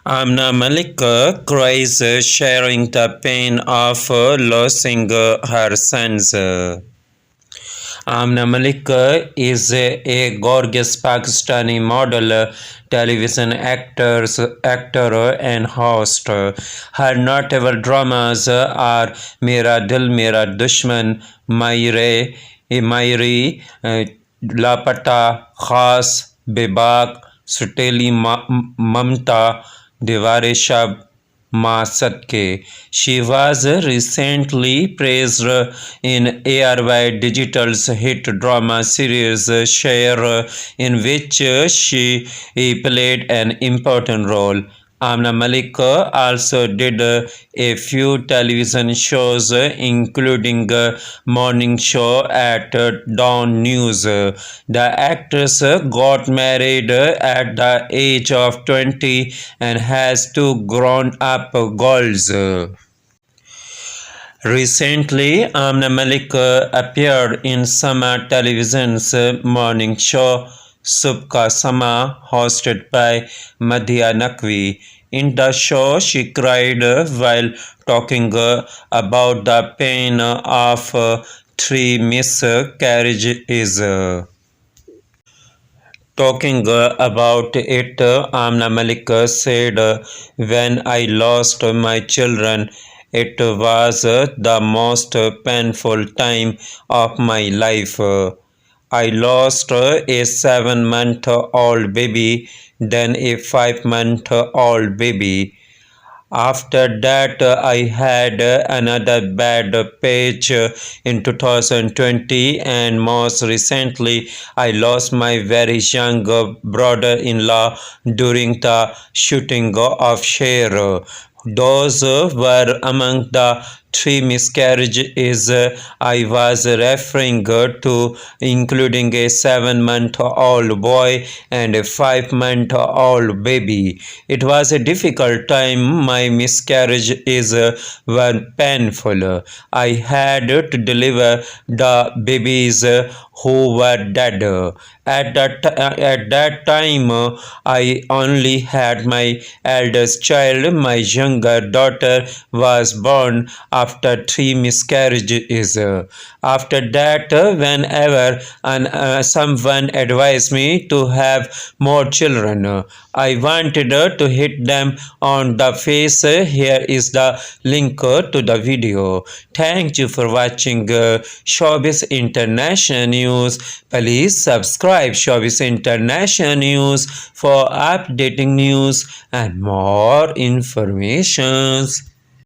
Amna Malik cries, sharing the pain of losing her sons. Amna Malik is a gorgeous Pakistani model, television actor, and host. Her notable dramas are Mera Dil Mera Dushman, Mayri, Lapata, Khas, Bebak, Suteli Mamta, Diware Shab, Ma Sadke. She was recently praised in ARY Digital's hit drama series Share, in which she played an important role. Amna Malik also did a few television shows, including Morning Show at Dawn News. The actress got married at the age of 20 and has two grown-up girls. Recently, Amna Malik appeared in Sama Television's morning show Subka Sama, hosted by Madhya Nakvi. In the show, she cried while talking about the pain of three miscarriages. Talking about it, Amna Malik said, when I lost my children, it was the most painful time of my life. I lost a 7 month old baby, then a 5 month old baby. After that, I had another bad patch in 2020, and most recently, I lost my very young brother-in-law during the shooting of Sher. Those were among the three miscarriages I was referring to, including a 7 month old boy and a 5 month old baby. It was a difficult time. My miscarriages were painful. I had to deliver the babies who were dead. At that time, I only had my eldest child. My younger daughter was born after three miscarriages. After that, whenever someone advised me to have more children, I wanted to hit them on the face. Here is the link to the video. Thank you for watching Showbiz International News. Please subscribe Showbiz International News for updating news and more informations.